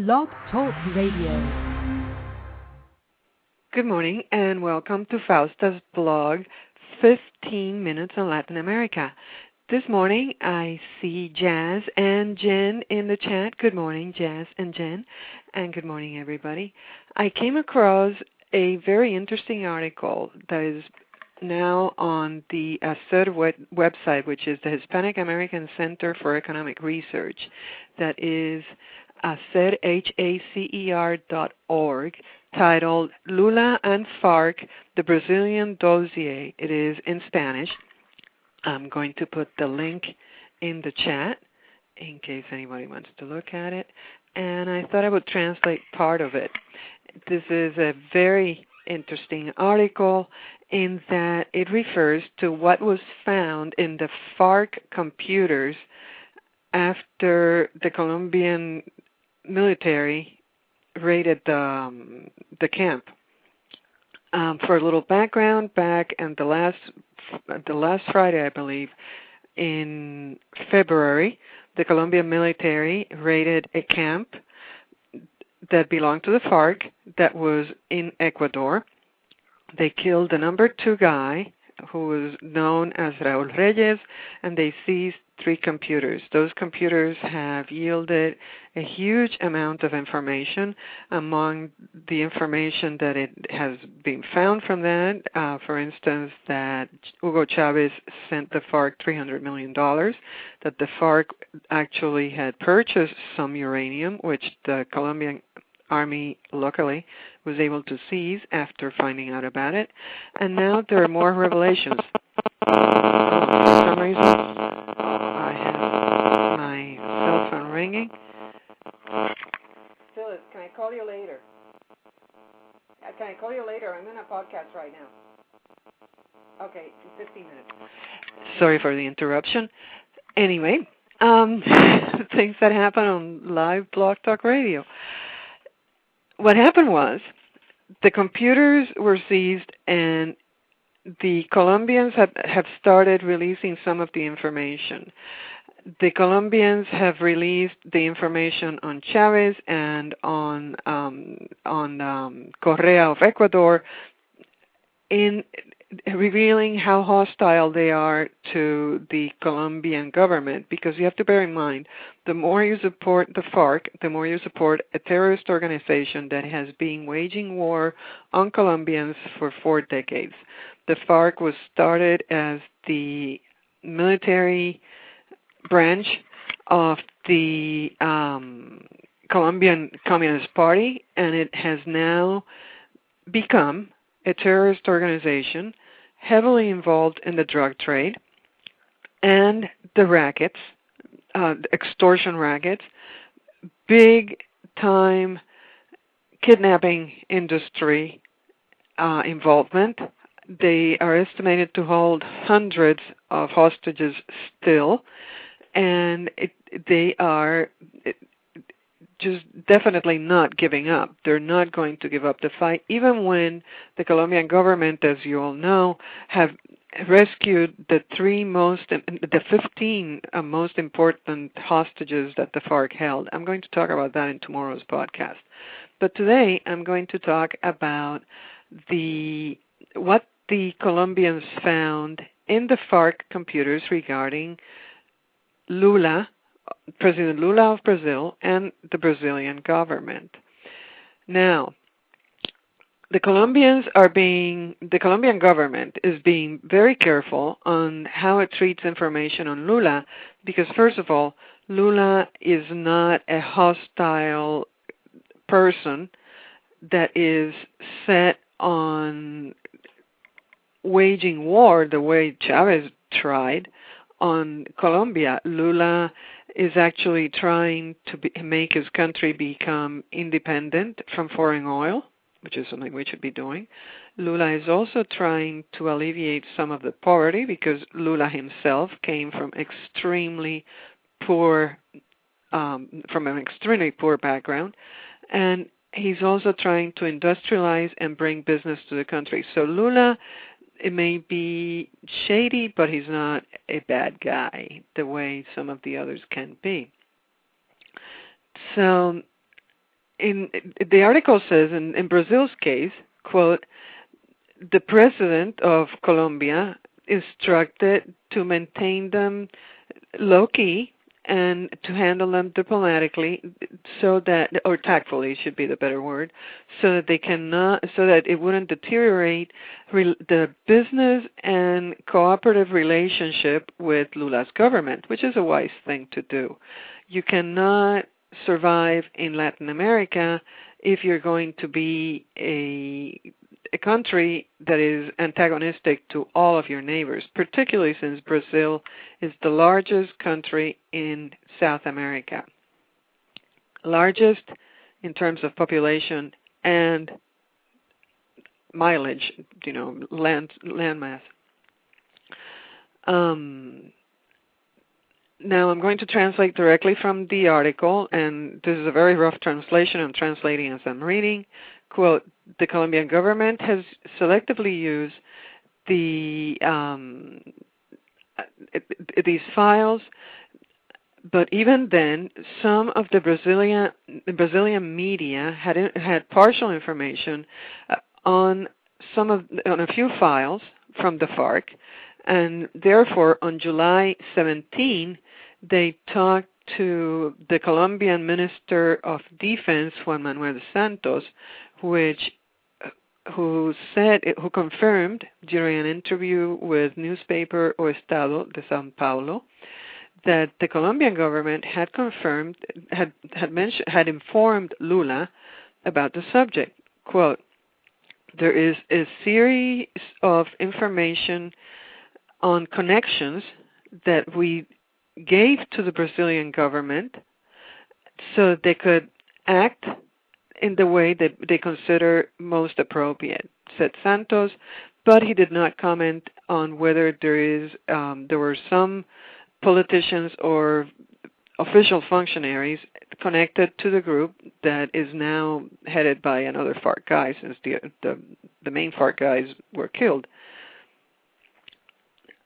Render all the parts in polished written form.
Blog Talk Radio. Good morning and welcome to Fausta's blog, 15 Minutes on Latin America. This morning I see Jazz and Jen in the chat. Good morning, Jazz and Jen, and good morning, everybody. I came across a very interesting article that is now on the ACER website, which is the Hispanic American Center for Economic Research. That is ACER, HACER.org, titled Lula and FARC, the Brazilian Dossier. It is in Spanish. I'm going to put the link in the chat in case anybody wants to look at it. And I thought I would translate part of it. This is a very interesting article in that it refers to what was found in the FARC computers after the Colombian military raided the camp. For a little background, back in the last Friday, I believe, in February, the Colombian military raided a camp that belonged to the FARC that was in Ecuador. They killed the number 2 guy, who was known as Raúl Reyes, and they seized 3 computers. Those computers have yielded a huge amount of information. Among the information that it has been found from that, for instance, that Hugo Chavez sent the FARC $300 million, that the FARC actually had purchased some uranium, which the Colombian Army locally was able to seize after finding out about it. And now there are more revelations. For some reason, I have my cell phone ringing. Phyllis, can I call you later? Can I call you later? I'm in a podcast right now. Okay, 15 minutes. Sorry for the interruption. Anyway, things that happen on live Blog Talk Radio. What happened was the computers were seized and the Colombians have started releasing some of the information. The Colombians have released the information on Chavez and on Correa of Ecuador, in revealing how hostile they are to the Colombian government, because you have to bear in mind, the more you support the FARC, the more you support a terrorist organization that has been waging war on Colombians for 4 decades. The FARC was started as the military branch of the Colombian Communist Party, and it has now become a terrorist organization heavily involved in the drug trade and the rackets, extortion rackets, big time kidnapping industry involvement. They are estimated to hold hundreds of hostages still, and they are just definitely not giving up. They're not going to give up the fight, even when the Colombian government, as you all know, have rescued the 15 most important hostages that the FARC held. I'm going to talk about that in tomorrow's podcast. But today I'm going to talk about what the Colombians found in the FARC computers regarding Lula, President Lula of Brazil, and the Brazilian government. Now, the Colombian government is being very careful on how it treats information on Lula, because first of all, Lula is not a hostile person that is set on waging war the way Chavez tried on Colombia. Lula is actually trying to make his country become independent from foreign oil, which is something we should be doing. Lula is also trying to alleviate some of the poverty, because Lula himself came from an extremely poor background, and he's also trying to industrialize and bring business to the country. So Lula, it may be shady, but he's not a bad guy the way some of the others can be. So the article says, in Brazil's case, quote, the president of Colombia instructed to maintain them low-key and to handle them diplomatically, so that, or tactfully should be the better word, so that they cannot, so that it wouldn't deteriorate the business and cooperative relationship with Lula's government, which is a wise thing to do. You cannot survive in Latin America if you're going to be a country that is antagonistic to all of your neighbors, particularly since Brazil is the largest country in South America. Largest in terms of population and mileage, land mass. Now I'm going to translate directly from the article, and this is a very rough translation. I'm translating as I'm reading. Quote, the Colombian government has selectively used these files, but even then, some of the Brazilian media had partial information on a few files from the FARC, and therefore on July 17, they talked to the Colombian Minister of Defense, Juan Manuel Santos, who confirmed during an interview with newspaper O Estado de São Paulo that the Colombian government had informed Lula about the subject. Quote, there is a series of information on connections that we gave to the Brazilian government so they could act in the way that they consider most appropriate, said Santos, but he did not comment on whether there were some politicians or official functionaries connected to the group that is now headed by another FARC guy, since the main FARC guys were killed.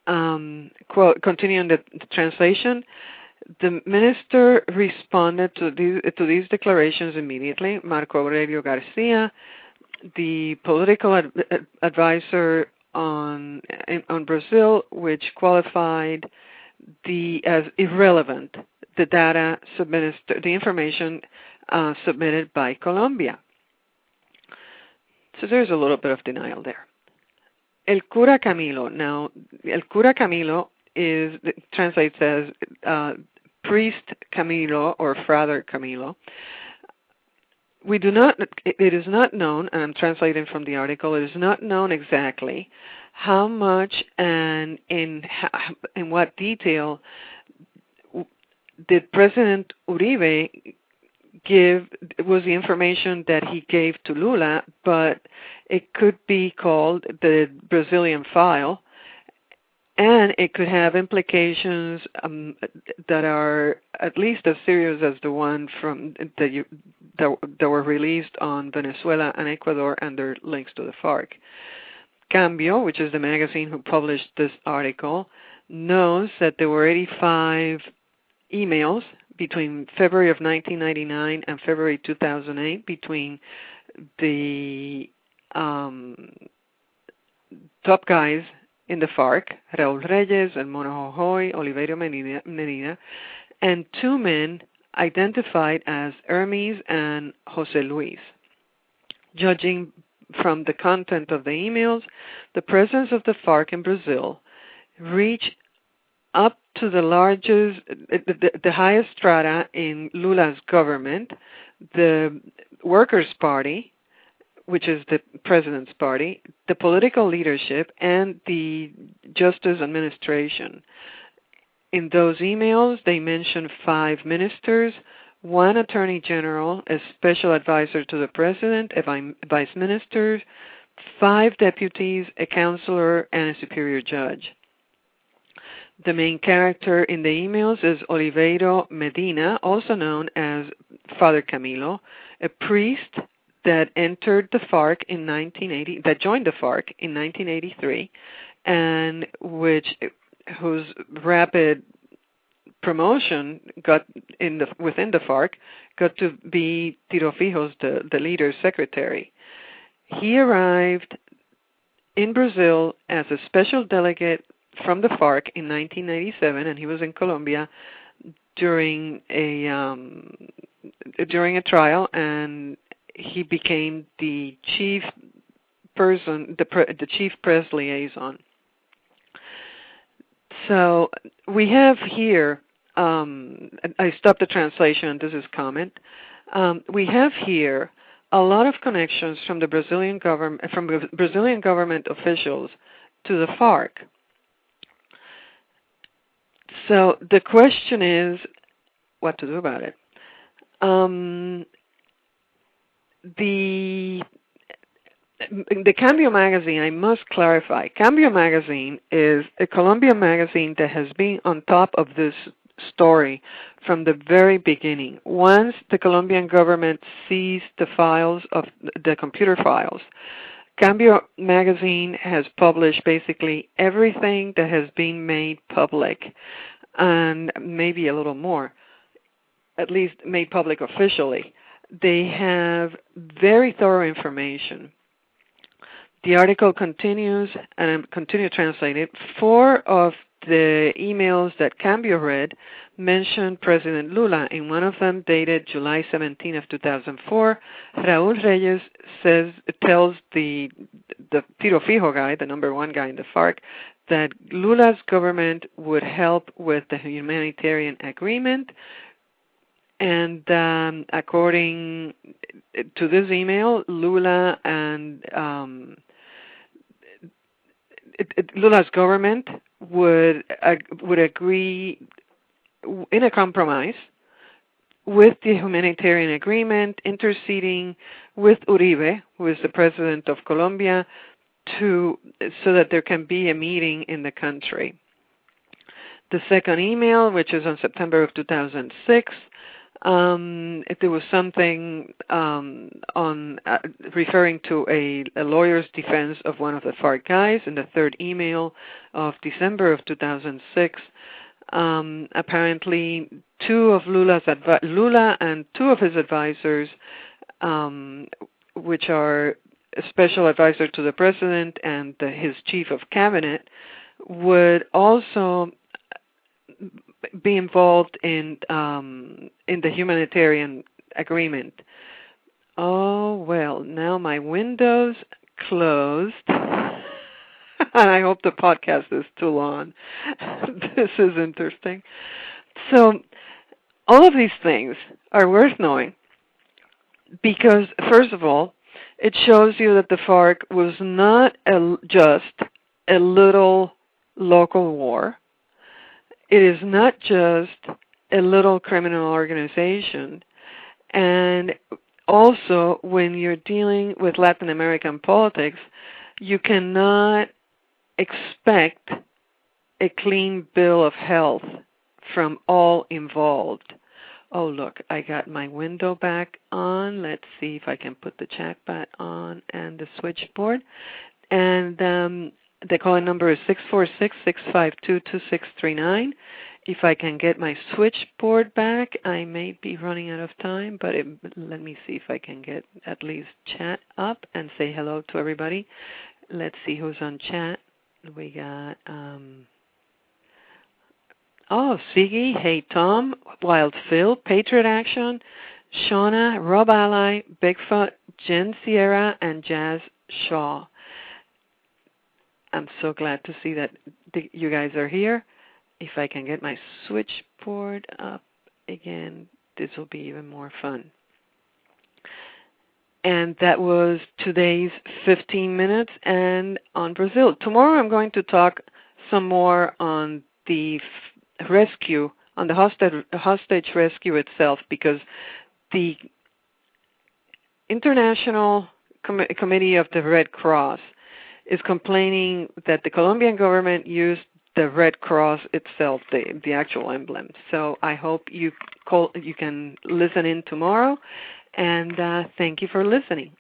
Quote, continuing the translation, the minister responded to these declarations immediately. Marco Aurelio Garcia, the political advisor on Brazil, which qualified as irrelevant the data submitted, the information submitted by Colombia. So there's a little bit of denial there. El cura Camilo. Now, El cura Camilo translates as priest Camilo or Father Camilo. It is not known, and I'm translating from the article, it is not known exactly how much and in what detail did President Uribe was the information that he gave to Lula, but it could be called the Brazilian file, and it could have implications that are at least as serious as the one that were released on Venezuela and Ecuador and their links to the FARC. Cambio, which is the magazine who published this article, knows that there were 85 emails between February of 1999 and February 2008 between the top guys in the FARC, Raúl Reyes and Mono Jojoy, Oliverio Medina, and two men identified as Hermes and José Luis. Judging from the content of the emails, the presence of the FARC in Brazil reached up to the highest strata in Lula's government, the Workers' Party, which is the president's party, the political leadership, and the justice administration. In those emails, they mention 5 ministers, 1 attorney general, a special advisor to the president, a vice minister, 5 deputies, a counselor, and a superior judge. The main character in the emails is Oliveiro Medina, also known as Father Camilo, a priest that entered the FARC that joined the FARC in 1983, and whose rapid promotion got within the FARC got to be Tiro Fijos, the leader's secretary. He arrived in Brazil as a special delegate from the FARC in 1997, and he was in Colombia during a trial, and he became the chief person, the chief press liaison. So we have here, I stopped the translation, this is comment. We have here a lot of connections from the Brazilian government officials to the FARC. So the question is, what to do about it? The Cambio magazine, I must clarify, Cambio magazine is a Colombian magazine that has been on top of this story from the very beginning. Once the Colombian government seized the files of the computer files, Cambio magazine has published basically everything that has been made public, and maybe a little more, at least made public officially. They have very thorough information. The article continues, and I'm continue to translate it. 4 of the emails that Cambio read mentioned President Lula. In one of them, dated July 17 of 2004, Raúl Reyes tells the Tiro Fijo guy, the number 1 guy in the FARC, that Lula's government would help with the humanitarian agreement. And according to this email, Lula and Lula's government would agree in a compromise with the humanitarian agreement, interceding with Uribe, who is the president of Colombia, so that there can be a meeting in the country. The second email, which is on September of 2006, there was something on referring to a lawyer's defense of one of the FARC guys. In the third email of December of 2006, apparently Lula and 2 of his advisors, which are a special advisor to the president and his chief of cabinet, would also be involved in the humanitarian agreement. Oh, well, now my window's closed. And I hope the podcast is too long. This is interesting. So all of these things are worth knowing because, first of all, it shows you that the FARC was not just a little local war. It is not just a little criminal organization. And also, when you're dealing with Latin American politics, you cannot expect a clean bill of health from all involved. Oh, look, I got my window back on. Let's see if I can put the chat back on and the switchboard. And the call-in number is 646-652-2639. If I can get my switchboard back, I may be running out of time, but let me see if I can get at least chat up and say hello to everybody. Let's see who's on chat. We got, Siggy, Hey Tom, Wild Phil, Patriot Action, Shauna, Rob Ally, Bigfoot, Jen Sierra, and Jazz Shaw. I'm so glad to see that you guys are here. If I can get my switchboard up again, this will be even more fun. And that was today's 15 minutes and on Brazil. Tomorrow I'm going to talk some more on the rescue, on the hostage rescue itself, because the International Committee of the Red Cross is complaining that the Colombian government used the Red Cross itself, the actual emblem. So I hope you can listen in tomorrow, and thank you for listening.